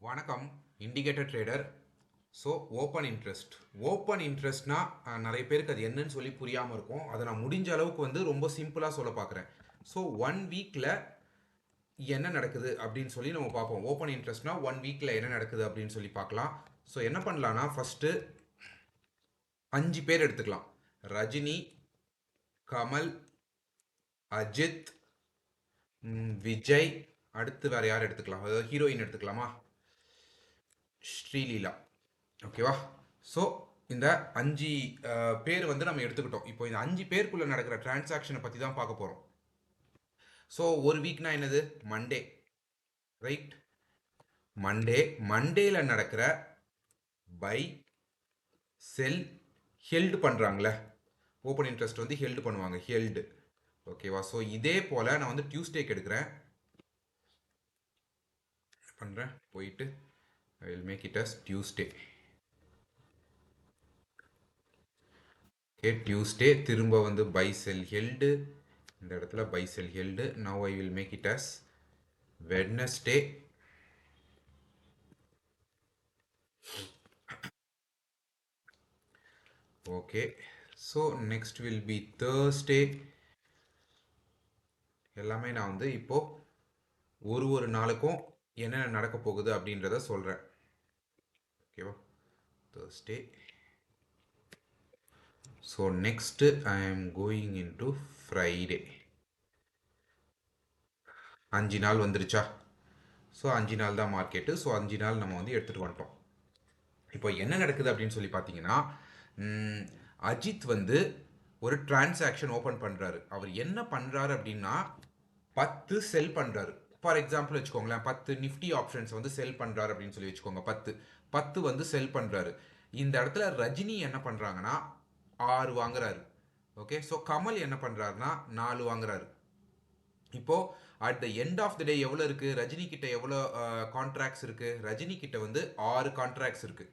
வணக்கம். Indicator trader. So open இன்ட்ரெஸ்ட்னா நிறைய பேருக்கு அது என்னன்னு சொல்லி புரியாமல் இருக்கும். அதை நான் முடிஞ்ச அளவுக்கு ரொம்ப சிம்பிளாக சொல்ல பார்க்குறேன். ஸோ 1 வீக்கில் என்ன நடக்குது அப்படின்னு சொல்லி நம்ம பார்ப்போம். ஓப்பன் இன்ட்ரெஸ்ட்னா 1 வீக்கில் என்ன நடக்குது அப்படின்னு சொல்லி பார்க்கலாம். ஸோ என்ன பண்ணலான்னா ஃபஸ்ட்டு 5 பேர் எடுத்துக்கலாம். ரஜினி, கமல், அஜித், விஜய், அடுத்து வேற யார் எடுத்துக்கலாம்? அதாவது ஹீரோயின் எடுத்துக்கலாமா? ஸ்ரீலீலா. ஓகேவா? ஸோ இந்த 5 பேர் நம்ம எடுத்துக்கிட்டோம். இப்போ இந்த 5 பேருக்குள்ள நடக்கிற டிரான்சாக்ஷனை பற்றி தான் பார்க்க போகிறோம். ஸோ ஒரு வீக்னா என்னது? Monday, right? மண்டேல நடக்கிற பை, செல், ஹெல்டு பண்ணுறாங்களே, ஓப்பன் இன்ட்ரெஸ்ட் ஹெல்டு பண்ணுவாங்க, ஹெல்டு. ஓகேவா? ஸோ இதே போல் நான் டியூஸ்டேக்கு எடுக்கிறேன், பண்ணுறேன், போயிட்டு I will make it as Tuesday. Okay, Tuesday திரும்ப பை செல் ஹெல்டு, இந்த இடத்துல buy sell held. Now I will make it as Wednesday. Okay, so next will be Thursday. எல்லாமே நான் இப்போ ஒரு நாளுக்கும் என்னென்ன நடக்க போகுது அப்படின்றத சொல்கிறேன். ஓகேவா? Thursday. So next I am going into Friday. 5 நாள் வந்துருச்சா? ஸோ 5 நாள் தான் மார்க்கெட்டு. ஸோ 5 நாள் நம்ம எடுத்துகிட்டு வந்துட்டோம். இப்போ என்ன நடக்குது அப்படின்னு சொல்லி பார்த்தீங்கன்னா, அஜித் ஒரு டிரான்சாக்ஷன் ஓப்பன் பண்ணுறாரு. அவர் என்ன பண்ணுறாரு அப்படின்னா 10 செல் பண்ணுறாரு. ஃபார் எக்ஸாம்பிள் வச்சுக்கோங்களேன், 10 நிஃப்டி ஆப்ஷன்ஸ் செல் பண்ணுறாரு அப்படின்னு சொல்லி வச்சுக்கோங்க. 10 செல் பண்ணுறாரு. இந்த இடத்துல ரஜினி என்ன பண்ணுறாங்கன்னா 6 வாங்குறாரு. ஓகே, ஸோ கமல் என்ன பண்ணுறாருன்னா 4 வாங்குறாரு. இப்போ at the end of the day எவ்வளோ இருக்குது? ரஜினி கிட்ட எவ்வளோ கான்ட்ராக்ட்ஸ் இருக்குது? ரஜினி கிட்ட 6 கான்ட்ராக்ட்ஸ் இருக்குது.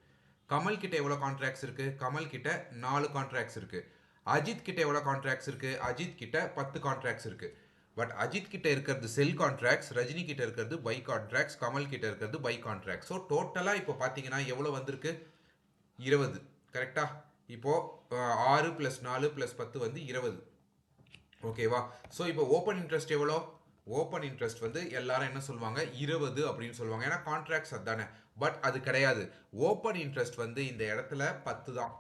கமல் கிட்ட எவ்வளோ கான்ட்ராக்ட்ஸ் இருக்குது? கமல் கிட்ட 4 கான்ட்ராக்ட்ஸ் இருக்குது. அஜித் கிட்ட எவ்வளோ கான்ட்ராக்ட்ஸ் இருக்குது? அஜித் கிட்ட 10 கான்ட்ராக்ட்ஸ் இருக்குது. பட் அஜித் கிட்ட இருக்கிறது செல் கான்ட்ராக்ட்ஸ், ரஜினி கிட்ட இருக்கிறது பை கான்ட்ராக்ட்ஸ், கமல் கிட்ட இருக்கிறது பை கான்ட்ராக்ட். ஸோ டோட்டலாக இப்போ பார்த்தீங்கன்னா எவ்வளோ வந்திருக்கு? 20. கரெக்டா? இப்போ 6 + 4 + 10 20. ஓகேவா? ஸோ இப்போ ஓப்பன் இன்ட்ரெஸ்ட் எவ்வளோ? ஓப்பன் இன்ட்ரெஸ்ட் எல்லாரும் என்ன சொல்லுவாங்க? 20 அப்படின்னு சொல்லுவாங்க. ஏன்னா கான்ட்ராக்ட்ஸ் அதுதானே. பட் அது கிடையாது. ஓப்பன் இன்ட்ரெஸ்ட் இந்த இடத்துல 10 தான்.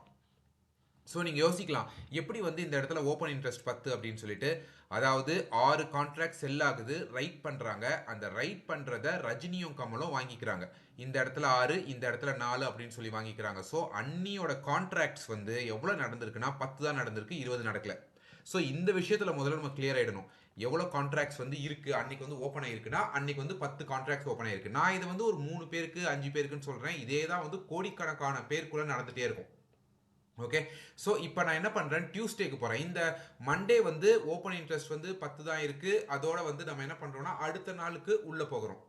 ஸோ நீங்கள் யோசிக்கலாம், எப்படி இந்த இடத்துல ஓப்பன் இன்ட்ரெஸ்ட் 10 அப்படின்னு சொல்லிட்டு. அதாவது 6 கான்ட்ராக்ட் செல் ஆகுது, ரைட் பண்ணுறாங்க. அந்த ரைட் பண்ணுறத ரஜினியும் கமலும் வாங்கிக்கிறாங்க. இந்த இடத்துல 6, இந்த இடத்துல 4 அப்படின்னு சொல்லி வாங்கிக்கிறாங்க. ஸோ அன்னியோட கான்ட்ராக்ட்ஸ் எவ்வளோ நடந்திருக்குன்னா 10 தான் நடந்திருக்கு, 20 நடக்கல. ஸோ இந்த விஷயத்தில் முதல்ல நம்ம கிளியர் ஆகிடணும். எவ்வளோ கான்ட்ராக்ட்ஸ் இருக்குது அன்னைக்கு ஓப்பன் ஆயிருக்குன்னா அன்னைக்கு 10 கான்ட்ராக்ட்ஸ் ஓப்பன் ஆயிருக்கு. நான் இதை ஒரு 3 பேருக்கு 5 பேருக்குன்னு சொல்கிறேன். இதே தான் கோடிக்கணக்கான பேருக்குள்ளே நடந்துகிட்டே இருக்கும். ஓகே, ஸோ இப்போ நான் என்ன பண்ணுறேன், டியூஸ்டேக்கு போகிறேன். இந்த மண்டே ஓப்பன் இன்ட்ரெஸ்ட் 10 தான் இருக்குது. அதோட நம்ம என்ன பண்ணுறோம்னா அடுத்த நாளுக்கு உள்ளே போகிறோம்.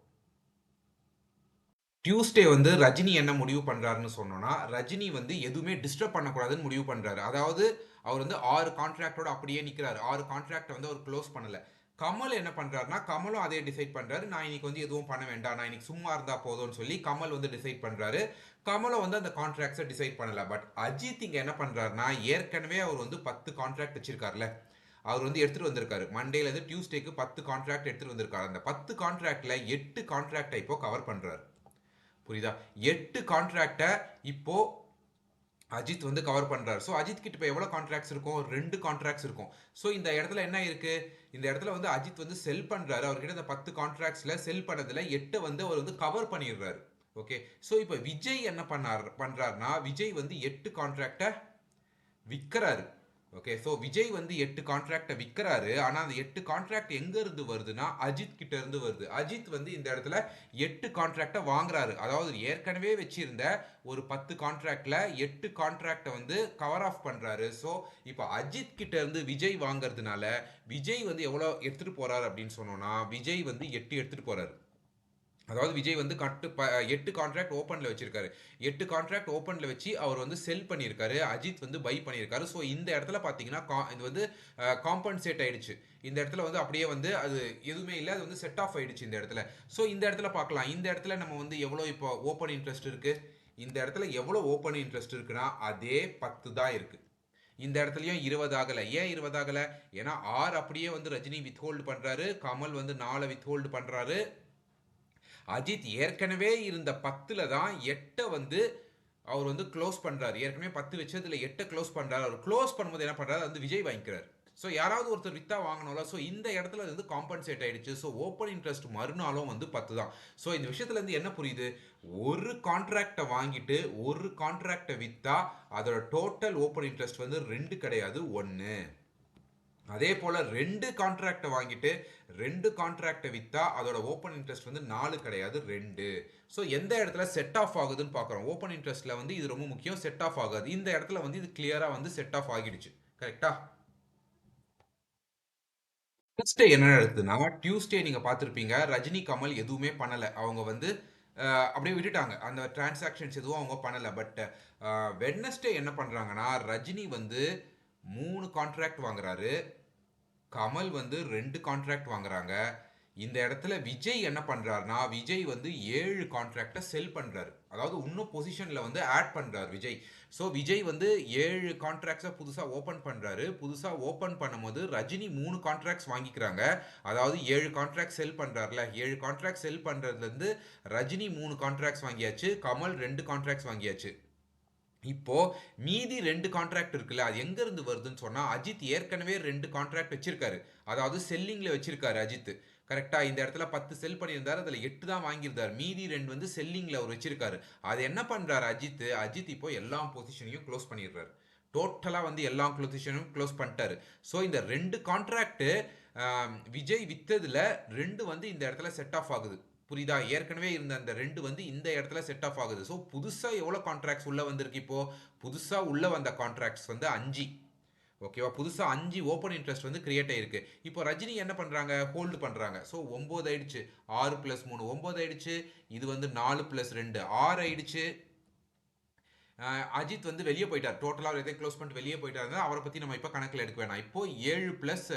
டியூஸ்டே ரஜினி என்ன முடிவு பண்ணுறாருன்னு சொன்னோன்னா, ரஜினி எதுவுமே டிஸ்டர்ப் பண்ணக்கூடாதுன்னு முடிவு பண்ணுறாரு. அதாவது அவர் 6 கான்ட்ராக்டோட அப்படியே நிற்கிறாரு. 6 கான்ட்ராக்டை அவர் க்ளோஸ் பண்ணலை. கமல் என்ன பண்ணுறாருனா, கமலும் அதே டிசைட் பண்ணுறாரு. நான் இன்னைக்கு எதுவும் பண்ண வேண்டாம், நான் இன்னைக்கு சும்மா இருந்தால் போதும்னு சொல்லி கமல் டிசைட் பண்ணுறாரு. கமலும் அந்த கான்ட்ராக்ட்ஸை டிசைட் பண்ணல. பட் அஜித் இங்கே என்ன பண்ணுறாருனா, ஏற்கனவே அவர் 10 கான்ட்ராக்ட் வச்சிருக்காருல, அவர் எடுத்துகிட்டு வந்திருக்காரு. மண்டேலேருந்து டியூஸ்டேக்கு 10 கான்ட்ராக்ட் எடுத்துகிட்டு வந்திருக்காரு. அந்த 10 கான்ட்ராக்டில் 8 கான்ட்ராக்டை இப்போ கவர் பண்ணுறாரு. புரியுதா? 8 கான்ட்ராக்டை இப்போ அஜித் கவர் பண்றாரு. ஸோ அஜித் கிட்ட இப்போ எவ்வளோ கான்ட்ராக்ட்ஸ் இருக்கும்? 2 கான்ட்ராக்ட்ஸ் இருக்கும். ஸோ இந்த இடத்துல என்ன இருக்கு? இந்த இடத்துல அஜித் செல் பண்றாரு. அவர்கிட்ட இந்த 10 கான்ட்ராக்ட்ஸ்ல செல் பண்ணதுல 8 அவர் கவர் பண்ணிடுறாரு. ஓகே, ஸோ இப்போ விஜய் என்ன பண்றாருன்னா, விஜய் 8 கான்ட்ராக்டை விற்கிறாரு. ஓகே, ஸோ விஜய் 8 கான்ட்ராக்டை விற்கிறாரு. ஆனால் அந்த 8 கான்ட்ராக்ட் எங்க இருந்து வருதுன்னா அஜித் கிட்ட இருந்து வருது. அஜித் இந்த இடத்துல 8 கான்ட்ராக்டை வாங்குறாரு. அதாவது ஏற்கனவே வச்சிருந்த ஒரு 10 கான்ட்ராக்ட்ல 8 கான்ட்ராக்டை கவர் ஆஃப் பண்றாரு. ஸோ இப்போ அஜித் கிட்ட இருந்து விஜய் வாங்குறதுனால விஜய் எவ்வளோ எடுத்துட்டு போறாரு அப்படின்னு சொன்னோம்னா, விஜய் 8 எடுத்துட்டு போறாரு. அதாவது விஜய் வந்து 8 கான்ட்ராக்ட் ஓப்பனில் வச்சிருக்காரு. 8 கான்ட்ராக்ட் ஓப்பனில் வச்சு அவர் வந்து செல் பண்ணியிருக்காரு. அஜித் வந்து பை பண்ணியிருக்காரு. ஸோ இந்த இடத்துல பார்த்தீங்கன்னா இது வந்து காம்பன்சேட் ஆயிடுச்சு. இந்த இடத்துல வந்து அப்படியே வந்து அது எதுவுமே இல்லை, அது வந்து செட் ஆஃப் ஆயிடுச்சு இந்த இடத்துல. ஸோ இந்த இடத்துல பார்க்கலாம், இந்த இடத்துல நம்ம வந்து எவ்வளோ இப்போ ஓப்பன் இன்ட்ரெஸ்ட் இருக்கு, இந்த இடத்துல எவ்வளோ ஓப்பன் இன்ட்ரெஸ்ட் இருக்குன்னா அதே 10 தான் இருக்கு. இந்த இடத்துலயும் 20 ஆகல. ஏன் 20 ஆகல? ஏன்னா 6 அப்படியே வந்து ரஜினி வித்ஹோல்டு பண்றாரு, கமல் வந்து 4 வித்ஹோல்டு பண்றாரு. அஜித் ஏற்கனவே இருந்த 10ல தான் 8 வந்து அவர் வந்து க்ளோஸ் பண்றாரு. ஏற்கனவே 10 வச்சதுல 8 க்ளோஸ் பண்றாரு. அவர் க்ளோஸ் பண்ணும்போது என்ன பண்றாரு, வந்து விஜய் வாங்கிக்கிறாரு. ஸோ யாராவது ஒருத்தர் வித்தா வாங்கணும்ல. ஸோ இந்த இடத்துல வந்து காம்பன்சேட் ஆயிடுச்சு. ஸோ ஓப்பன் இன்ட்ரெஸ்ட் மறுநாளும் வந்து 10 தான். ஸோ இந்த விஷயத்துல இருந்து என்ன புரியுது, ஒரு கான்ட்ராக்டை வாங்கிட்டு ஒரு கான்ட்ராக்டை வித்தா அதோட டோட்டல் ஓப்பன் இன்ட்ரெஸ்ட் வந்து 2 கிடையாது, 1. அதே போல் 2 கான்ட்ராக்டை வாங்கிட்டு 2 கான்ட்ராக்டை விற்றா அதோட ஓப்பன் இன்ட்ரெஸ்ட் வந்து 4 கிடையாது, 2. ஸோ எந்த இடத்துல செட் ஆஃப் ஆகுதுன்னு பார்க்குறோம். ஓப்பன் இன்ட்ரெஸ்ட்டில் வந்து இது ரொம்ப முக்கியம், செட் ஆஃப் ஆகாது. இந்த இடத்துல வந்து இது கிளியராக வந்து செட் ஆஃப் ஆகிடுச்சு. கரெக்டா? டியூஸ்டே என்ன நடக்குதுன்னா, டியூஸ்டே நீங்கள் பார்த்துருப்பீங்க, ரஜினி கமல் எதுவுமே பண்ணலை. அவங்க வந்து அப்படியே விட்டுட்டாங்க. அந்த டிரான்சாக்ஷன்ஸ் எதுவும் அவங்க பண்ணலை. பட் வெட்னஸ்டே என்ன பண்ணுறாங்கன்னா, ரஜினி வந்து 3 கான்ட்ராக்ட் வாங்குறாரு, கமல் வந்து 2 கான்ட்ராக்ட் வாங்குறாங்க. இந்த இடத்துல விஜய் என்ன பண்றாருன்னா, விஜய் வந்து 7 கான்ட்ராக்டை செல் பண்றாரு. அதாவது இன்னும் பொசிஷன்ல வந்து ஆட் பண்றாரு விஜய். ஸோ விஜய் வந்து 7 கான்ட்ராக்ட்ஸை புதுசாக ஓப்பன் பண்றாரு. புதுசாக ஓப்பன் பண்ணும்போது ரஜினி 3 கான்ட்ராக்ட்ஸ் வாங்கிக்கிறாங்க. அதாவது 7 கான்ட்ராக்ட் செல் பண்றாருல, 7 கான்ட்ராக்ட் செல் பண்றதுலேருந்து ரஜினி 3 கான்ட்ராக்ட்ஸ் வாங்கியாச்சு, கமல் 2 கான்ட்ராக்ட்ஸ் வாங்கியாச்சு. இப்போ மீதி 2 கான்ட்ராக்ட் இருக்குல்ல, அது எங்க இருந்து வருதுன்னு சொன்னா, அஜித் ஏற்கனவே 2 கான்ட்ராக்ட் வச்சிருக்காரு. அதாவது செல்லிங்ல வச்சிருக்காரு அஜித். கரெக்டா? இந்த இடத்துல 10 செல் பண்ணியிருந்தாரு, அதுல 8 தான் வாங்கியிருந்தாரு. மீதி 2 வந்து செல்லிங்ல அவர் வச்சிருக்காரு. அது என்ன பண்றாரு அஜித்? அஜித் இப்போ எல்லா பொசிஷனையும் க்ளோஸ் பண்ணிடுறாரு. டோட்டலா வந்து எல்லா பொசிஷனும் க்ளோஸ் பண்ணிட்டாரு. ஸோ இந்த 2 கான்ட்ராக்ட் விஜய் வித்ததுல 2 வந்து இந்த இடத்துல செட் ஆஃப் ஆகுது. புரியுதா? ஏற்கனவே இருந்த அந்த 2 வந்து இந்த இடத்துல செட் ஆஃப் ஆகுது. ஸோ புதுசா எவ்வளோ கான்ட்ராக்ட்ஸ் உள்ள வந்திருக்கு இப்போ? புதுசா உள்ள வந்த கான்ட்ராக்ட்ஸ் வந்து 5. ஓகேவா? புதுசா 5 ஓப்பன் இன்ட்ரெஸ்ட் வந்து கிரியேட் ஆயிருக்கு. இப்போ ரஜினி என்ன பண்றாங்க? ஹோல்டு பண்றாங்க. ஸோ 9 ஆயிடுச்சு. 6 + 3 9 ஆயிடுச்சு. இது வந்து 4 + 2 6 ஆயிடுச்சு. அஜித் வந்து வெளியே போயிட்டார். டோட்டலாக எதை க்ளோஸ் பண்ணிட்டு வெளியே போயிட்டாரு. அவரை பற்றி நம்ம இப்போ கணக்கில் எடுக்க வேணாம். இப்போ 7 +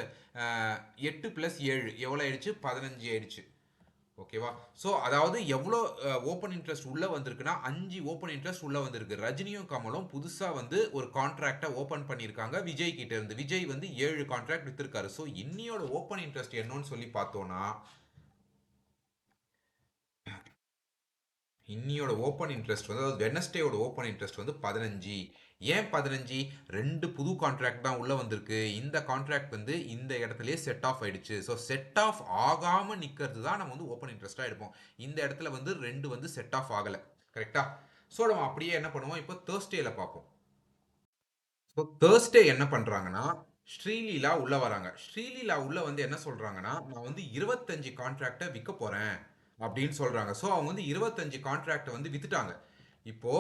8 + 7 எவ்வளோ ஆயிடுச்சு? 15 ஆயிடுச்சு. ஓகேவா? ஸோ அதாவது எவ்வளோ ஓப்பன் இன்ட்ரெஸ்ட் உள்ளே வந்திருக்குன்னா 5 ஓப்பன் இன்ட்ரெஸ்ட் உள்ளே வந்திருக்கு. ரஜினியும் கமலும் புதுசாக வந்து ஒரு கான்ட்ராக்டை ஓப்பன் பண்ணியிருக்காங்க விஜய் கிட்ட இருந்து. விஜய் வந்து 7 கான்ட்ராக்ட் வித்திருக்காரு. ஸோ இன்னியோட ஓப்பன் இன்ட்ரெஸ்ட் என்னன்னு சொல்லி பார்த்தோன்னா, இன்னியோட ஓப்பன் இன்ட்ரெஸ்ட் வந்து, அதாவது வெனஸ்டேயோட ஓப்பன் இன்ட்ரெஸ்ட் வந்து 15. ஏன் 15? 2 புது கான்ட்ராக்ட் தான் உள்ள வந்திருக்கு. இந்த கான்ட்ராக்ட் வந்து இந்த இடத்துலயே செட் ஆஃப் ஆயிடுச்சு. ஸோ செட் ஆஃப் ஆகாம நிக்கிறது தான் நம்ம வந்து ஓப்பன் இன்ட்ரெஸ்டா எடுப்போம். இந்த இடத்துல வந்து 2 வந்து செட் ஆஃப் ஆகல. கரெக்டா? ஸோ நம்ம அப்படியே என்ன பண்ணுவோம், இப்போ தேர்ஸ்டேல பார்ப்போம். ஸோ தேர்ஸ்டே என்ன பண்றாங்கன்னா, ஸ்ரீலீலா உள்ள வராங்க. ஸ்ரீலீலா உள்ள வந்து என்ன சொல்றாங்கன்னா, நான் வந்து 25 கான்ட்ராக்டை விற்க போறேன் அப்படின்னு சொல்றாங்க. ஸோ அவங்க வந்து 25 கான்ட்ராக்டை வந்து வித்துட்டாங்க. இப்போ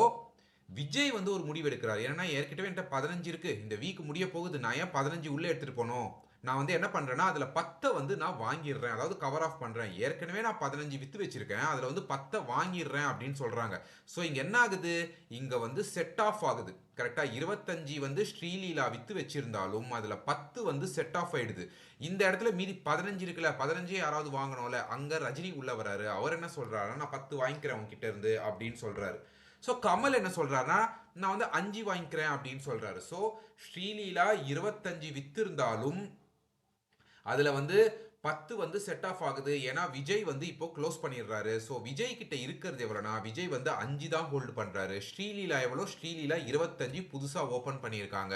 விஜய் வந்து ஒரு முடிவு எடுக்கிறார். ஏன்னா ஏற்கனவே என்கிட்ட 15 இருக்கு, இந்த வீக் முடிய போகுது, நான் ஏன் 15 உள்ளே எடுத்துட்டு போனோம்? நான் வந்து என்ன பண்றேன்னா அதுல 10 வந்து நான் வாங்கிடுறேன், அதாவது கவர் ஆஃப் பண்றேன். ஏற்கனவே நான் 15 வித்து வச்சிருக்கேன், அதுல வந்து 10 வாங்கிடுறேன் அப்படின்னு சொல்றாங்க. ஸோ இங்க என்ன ஆகுது, இங்க வந்து செட் ஆஃப் ஆகுது. கரெக்டா? 25 வந்து ஸ்ரீலீலா வித்து வச்சிருந்தாலும் அதுல 10 வந்து செட் ஆஃப் ஆயிடுது. இந்த இடத்துல மீதி 15 இருக்குல்ல, 15 யாராவது வாங்கணும்ல, அங்க ரஜினி உள்ள வராரு. அவர் என்ன சொல்றாரு, நான் 10 வாங்கிக்கிறேன் உங்ககிட்ட இருந்து அப்படின்னு சொல்றாரு. ஸோ கமல் என்ன சொல்றாருன்னா, நான் வந்து 5 வாங்கிக்கிறேன் அப்படின்னு சொல்றாரு. ஸோ ஸ்ரீலீலா 25 வித்து இருந்தாலும் அதுல வந்து 10 வந்து செட் ஆஃப் ஆகுது. ஏன்னா விஜய் வந்து இப்போ க்ளோஸ் பண்ணிடுறாரு. ஸோ விஜய் கிட்ட இருக்கிறது எவ்வளோனா, விஜய் வந்து 5 தான் ஹோல்டு பண்றாரு. ஸ்ரீலீலா எவ்வளோ? ஸ்ரீலீலா 25 புதுசா ஓபன் பண்ணியிருக்காங்க.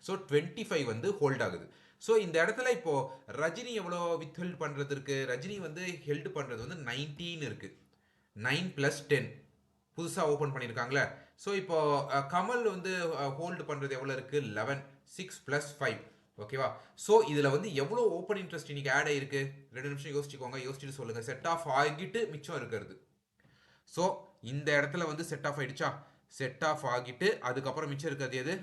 ஸோ 25 வந்து ஹோல்ட் ஆகுது. ஸோ இந்த இடத்துல இப்போ ரஜினி எவ்வளோ வித் ஹெல்ட் பண்றது இருக்கு? ரஜினி வந்து ஹெல்ட் பண்றது வந்து 19 இருக்கு. 9 + 10 புதுசா ஓபன் பண்ணியிருக்காங்களே. ஸோ இப்போ கமல் வந்து ஹோல்டு பண்றது எவ்வளோ இருக்கு? 11. 6 + 5. ஓகேவா? ஸோ இதுல வந்து எவ்வளோ ஓப்பன் இன்ட்ரெஸ்ட் இன்னைக்கு ஆட் ஆயிருக்கு? 2 நிமிஷம் யோசிச்சுக்கோங்க, யோசிச்சுட்டு சொல்லுங்க. செட் ஆஃப் ஆகிட்டு மிச்சம் இருக்கிறது. ஸோ இந்த இடத்துல வந்து செட் ஆஃப் ஆயிடுச்சா? செட் ஆஃப் ஆகிட்டு அதுக்கப்புறம் மிச்சம் இருக்கிறது எது?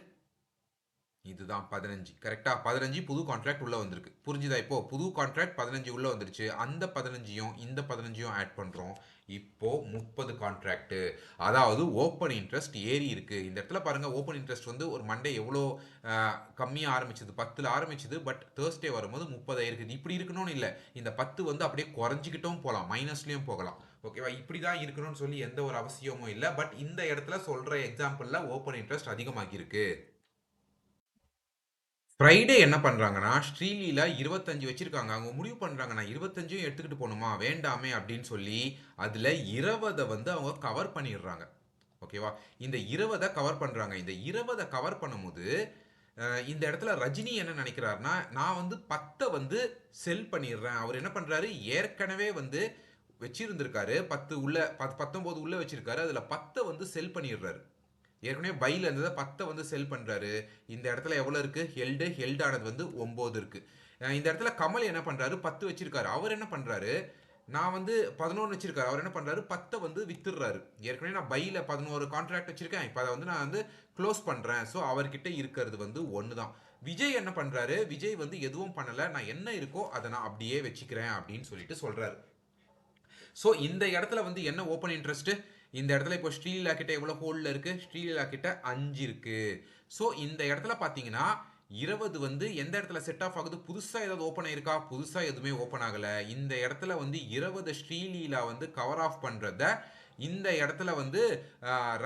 இதுதான் 15 கரெக்டா? 15 புது கான்ட்ராக்ட் உள்ள வந்திருக்கு. புரிஞ்சுதா இப்போ? புது கான்ட்ராக்ட் 15 உள்ள வந்துருச்சு. அந்த 15யும் இந்த 15யும் ஆட் பண்றோம். இப்போ 30 கான்ட்ராக்ட். அதாவது ஓப்பன் இன்ட்ரெஸ்ட் ஏறி இருக்கு. இந்த இடத்துல பாருங்க ஓப்பன் இன்ட்ரெஸ்ட் வந்து ஒரு மண்டே எவ்வளோ கம்மியாக ஆரம்பிச்சது 10ல் ஆரம்பிச்சது. பட் தேர்ஸ்டே வரும்போது 30 இருக்குது. இப்படி இருக்கணும்னு இல்லை. இந்த 10 வந்து அப்படியே குறைஞ்சிக்கிட்டும் போகலாம், மைனஸ்லயும் போகலாம். ஓகேவா? இப்படி தான் இருக்கணும்னு சொல்லி எந்த ஒரு அவசியமும் இல்லை. பட் இந்த இடத்துல சொல்ற எக்ஸாம்பிள்ல ஓப்பன் இன்ட்ரெஸ்ட் அதிகமாகி இருக்கு. ஃப்ரைடே என்ன பண்ணுறாங்கன்னா ஸ்ரீலீலா 25 வச்சிருக்காங்க. அவங்க முடிவு பண்ணுறாங்க நான் 25யும் எடுத்துக்கிட்டு போகணுமா வேண்டாமே அப்படின்னு சொல்லி அதில் 20 வந்து அவங்க கவர் பண்ணிடுறாங்க. ஓகேவா? இந்த 20 கவர் பண்ணுறாங்க. இந்த 20 கவர் பண்ணும்போது இந்த இடத்துல ரஜினி என்ன நினைக்கிறாருன்னா நான் வந்து 10 வந்து செல் பண்ணிடுறேன். அவர் என்ன பண்ணுறாரு ஏற்கனவே வந்து வச்சிருந்திருக்காரு 10 உள்ள 19 உள்ள வச்சிருக்காரு. அதில் 10 வந்து செல் பண்ணிடுறாரு. ஏற்கனவே பையில் இருந்ததை 10 வந்து செல் பண்ணுறாரு. இந்த இடத்துல எவ்வளோ இருக்குது ஹெல்டானது வந்து 9 இருக்குது. இந்த இடத்துல கமல் என்ன பண்ணுறாரு 10 வச்சிருக்காரு. அவர் என்ன பண்ணுறாரு நான் வந்து 11 வச்சிருக்காரு. அவர் என்ன பண்ணுறாரு 10 வந்து வித்துடுறாரு. ஏற்கனவே நான் பையில் 11 கான்ட்ராக்ட் வச்சிருக்கேன். இப்போ அதை வந்து நான் வந்து க்ளோஸ் பண்ணுறேன். ஸோ அவர்கிட்ட இருக்கிறது வந்து ஒன்று தான். விஜய் என்ன பண்ணுறாரு விஜய் வந்து எதுவும் பண்ணலை, நான் என்ன இருக்கோ அதை நான் அப்படியே வச்சுக்கிறேன் அப்படின்னு சொல்லிட்டு சொல்கிறாரு. ஸோ இந்த இடத்துல வந்து என்ன ஓப்பன் இன்ட்ரெஸ்ட் இந்த இடத்துல இப்போ ஸ்ரீலீலா கிட்ட எவ்வளோ ஹோல்டில் இருக்குது ஸ்ரீலீலா கிட்ட 5 இருக்குது. ஸோ இந்த இடத்துல பார்த்தீங்கன்னா 20 வந்து எந்த இடத்துல செட் ஆஃப் ஆகுது புதுசாக ஏதாவது ஓப்பன் ஆயிருக்கா புதுசாக எதுவுமே ஓப்பன் ஆகலை. இந்த இடத்துல வந்து 20 ஸ்ரீலீலா வந்து கவர் ஆஃப் பண்ணுறத இந்த இடத்துல வந்து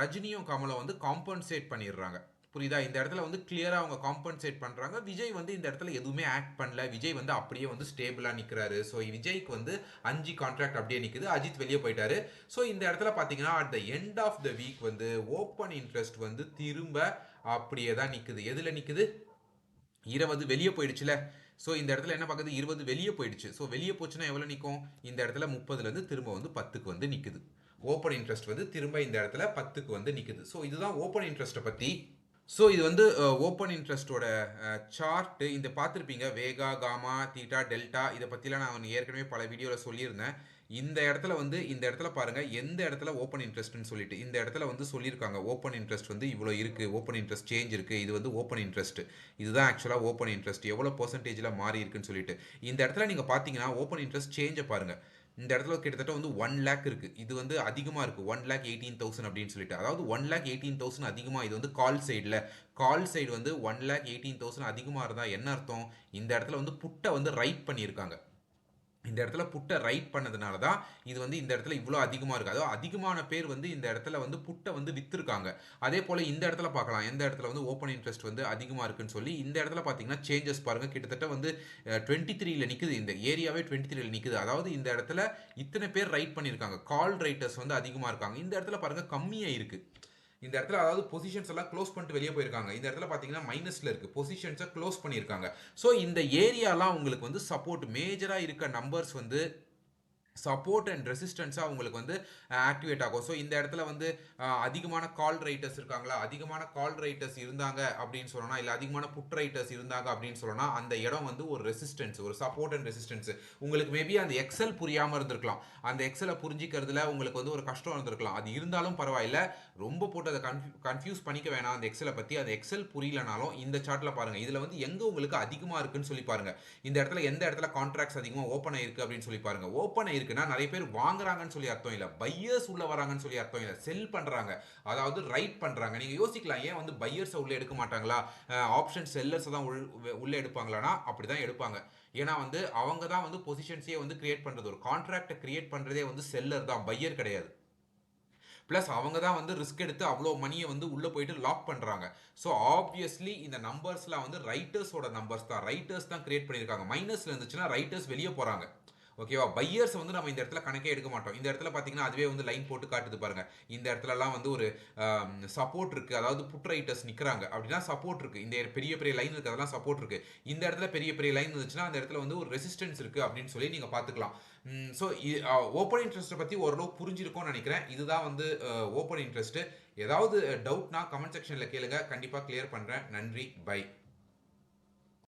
ரஜினியும் கமலும் வந்து காம்பன்சேட் பண்ணிடுறாங்க. புரியுதா? இந்த இடத்துல வந்து கிளியரா அவங்க காம்பன்சேட் பண்றாங்க. விஜய் வந்து இந்த இடத்துல எதுவுமே ஆக்ட் பண்ணல. விஜய் வந்து அப்படியே வந்து ஸ்டேபிளா நிக்கிறாரு. ஸோ விஜய்க்கு வந்து 5 கான்ட்ராக்ட் அப்படியே நிக்குது. அஜித் வெளியே போயிட்டாரு. ஸோ இந்த இடத்துல பாத்தீங்கன்னா at the end of the week வந்து ஓப்பன் இன்ட்ரெஸ்ட் வந்து திரும்ப அப்படியே தான் நிக்குது. எதுல நிக்குது 20 வெளியே போயிடுச்சுல. ஸோ இந்த இடத்துல என்ன பார்க்குது 20 வெளியே போயிடுச்சு. ஸோ வெளியே போச்சுன்னா எவ்வளோ நிற்கும் இந்த இடத்துல 30லேருந்து திரும்ப வந்து 10க்கு வந்து நிற்குது. ஓப்பன் இன்ட்ரெஸ்ட் வந்து திரும்ப இந்த இடத்துல 10க்கு வந்து நிற்குது. ஸோ இதுதான் ஓப்பன் இன்ட்ரெஸ்ட்டை பற்றி. ஸோ இது வந்து ஓப்பன் இன்ட்ரெஸ்ட்டோட சார்ட்டு இந்த பார்த்துருப்பீங்க வேகா காமா தீட்டா டெல்டா இதை பற்றிலாம் நான் ஏற்கனவே பல வீடியோவில் சொல்லியிருந்தேன். இந்த இடத்துல வந்து இந்த இடத்துல பாருங்கள் எந்த இடத்துல ஓப்பன் இன்ட்ரெஸ்ட்னு சொல்லிட்டு இந்த இடத்துல வந்து சொல்லியிருக்காங்க ஓப்பன் இன்ட்ரெஸ்ட் வந்து இவ்வளோ இருக்குது ஓப்பன் இன்ட்ரெஸ்ட் சேஞ்ச் இருக்குது இது வந்து ஓப்பன் இன்ட்ரெஸ்ட் இதுதான் ஆக்சுவலாக ஓப்பன் இன்ட்ரெஸ்ட் எவ்வளோ பர்சன்டேஜில் மாறி இருக்குன்னு சொல்லிட்டு இந்த இடத்துல நீங்கள் பார்த்தீங்கன்னா ஓப்பன் இன்ட்ரெஸ்ட் சேஞ்சை பாருங்கள். இந்த இடத்துல கிட்டத்தட்ட வந்து 1 லேக் இருக்குது. இது வந்து அதிகமாக இருக்குது 1,18,000 அப்படின்னு சொல்லிட்டு. அதாவது 1,18,000 அதிகமாக இது வந்து கால் சைடு வந்து 1,18,000 அதிகமாக இருந்தால் என்ன அர்த்தம் இந்த இடத்துல வந்து புட்டை வந்து ரைட் பண்ணியிருக்காங்க. இந்த இடத்துல புட்டை ரைட் பண்ணதுனால தான் இது வந்து இந்த இடத்துல இவ்வளோ அதிகமாக இருக்குது. அதாவது அதிகமான பேர் வந்து இந்த இடத்துல வந்து புட்டை வந்து விற்றுருக்காங்க. அதே போல் இந்த இடத்துல பார்க்கலாம் எந்த இடத்துல வந்து ஓப்பன் இன்ட்ரெஸ்ட் வந்து அதிகமாக இருக்குன்னு சொல்லி இந்த இடத்துல பார்த்தீங்கன்னா சேஞ்சஸ் பாருங்கள் கிட்டத்தட்ட வந்து 23ல் நிற்குது. இந்த ஏரியாவே 23ல் நிற்குது. அதாவது இந்த இடத்துல இத்தனை பேர் ரைட் பண்ணியிருக்காங்க. கால் ரைட்டர்ஸ் வந்து அதிகமாக இருக்காங்க. இந்த இடத்துல பாருங்கள் கம்மியாக இருக்குது. இந்த இடத்துல அதாவது பொசிஷன்ஸ் எல்லாம் க்ளோஸ் பண்ணிட்டு வெளியே போயிருக்காங்க. இந்த இடத்துல பார்த்தீங்கன்னா மைனஸில் இருக்குது பொசிஷன்ஸை க்ளோஸ் பண்ணியிருக்காங்க. ஸோ இந்த ஏரியாலாம் உங்களுக்கு வந்து சப்போர்ட் மேஜராக இருக்க நம்பர்ஸ் வந்து சப்போர்ட் அண்ட் ரெசிஸ்டன்ஸாக உங்களுக்கு வந்து ஆக்டிவேட் ஆகும். ஸோ இந்த இடத்துல வந்து அதிகமான கால் ரைட்டர்ஸ் இருக்காங்களா அதிகமான கால் ரைட்டர்ஸ் இருந்தாங்க அப்படின்னு சொல்லணும் இல்லை அதிகமான புட் ரைட்டர்ஸ் இருந்தாங்க அப்படின்னு சொல்லணும் அந்த இடம் வந்து ஒரு ரெசிஸ்டன்ஸ் ஒரு சப்போர்ட் அண்ட் ரெசிஸ்டன்ஸ் உங்களுக்கு மேபி அந்த எக்ஸல் புரியாமல் இருந்திருக்கலாம். அந்த எக்ஸலை புரிஞ்சிக்கிறதுல உங்களுக்கு வந்து ஒரு கஷ்டம் இருந்திருக்கலாம். அது இருந்தாலும் பரவாயில்ல ரொம்ப போட்டு அதை கன்ஃபியூஸ் பண்ணிக்க வேணாம். அந்த எக்ஸலை பற்றி அந்த எக்ஸல் புரியலனாலும் இந்த சார்ட்டில் பாருங்கள் இதில் வந்து எங்கே உங்களுக்கு அதிகமாக இருக்குன்னு சொல்லி பாருங்கள். இந்த இடத்துல எந்த இடத்துல கான்ட்ராக்ட்ஸ் அதிகமாக ஓப்பன் ஆயிருக்கு அப்படின்னு சொல்லி பாருங்கள். ஓப்பன் இருக்குன்னா நிறைய பேர் வாங்குறாங்கன்னு சொல்லி அர்த்தம் இல்லை பையர்ஸ் உள்ள வராங்கன்னு சொல்லி அர்த்தம் இல்லை செல் பண்றாங்க அதாவது ரைட் பண்றாங்க. நீங்க யோசிக்கலாம் ஏன் வந்து பையர்ஸ் உள்ள எடுக்க மாட்டாங்களா ஆப்ஷன் செல்லர்ஸ் தான் உள்ள எடுப்பாங்களானா அப்படிதான் எடுப்பாங்க. ஏன்னா வந்து அவங்க தான் வந்து பொசிஷன்ஸே வந்து கிரியேட் பண்றது ஒரு கான்ட்ராக்டை கிரியேட் பண்றதே வந்து செல்லர் தான் பையர் கிடையாது. ப்ளஸ் அவங்க தான் வந்து ரிஸ்க் எடுத்து அவ்வளோ மணியை வந்து உள்ளே போயிட்டு லாக் பண்ணுறாங்க. ஸோ ஆப்வியஸ்லி இந்த நம்பர்ஸ்லாம் வந்து ரைட்டர்ஸோட நம்பர்ஸ் தான் ரைட்டர்ஸ் தான் கிரியேட் பண்ணியிருக்காங்க. மைனஸில் இருந்துச்சுன்னா ரைட்டர்ஸ் வெளியே போகிறாங்க. ஓகேவா பையர்ஸ் வந்து நம்ம இந்த இடத்துல கணக்கே எடுக்க மாட்டோம். இந்த இடத்துல பார்த்தீங்கன்னா அதுவே வந்து லைன் போட்டு காட்டுது பாருங்க. இந்த இடத்துலலாம் வந்து ஒரு சப்போர்ட் இருக்குது அதாவது புட் ரைட்டர்ஸ் நிற்கிறாங்க அப்படின்னா சப்போர்ட் இருக்குது. இந்த பெரிய பெரிய லைன் இருக்குது அதெல்லாம் சப்போர்ட் இருக்குது. இந்த இடத்துல பெரிய பெரிய லைன் இருந்துச்சுன்னா அந்த இடத்துல வந்து ஒரு ரெசிஸ்டன்ஸ் இருக்குது அப்படின்னு சொல்லி நீங்கள் பார்த்துக்கலாம். ஸோ ஓப்பன் இன்ட்ரெஸ்ட்டை பற்றி ஓரளவு புரிஞ்சிருக்கும்னு நினைக்கிறேன். இதுதான் வந்து ஓப்பன் இன்ட்ரெஸ்ட்டு. ஏதாவது டவுட்னா கமெண்ட் செக்ஷனில் கேளுங்க கண்டிப்பாக கிளியர் பண்ணுறேன். நன்றி பை.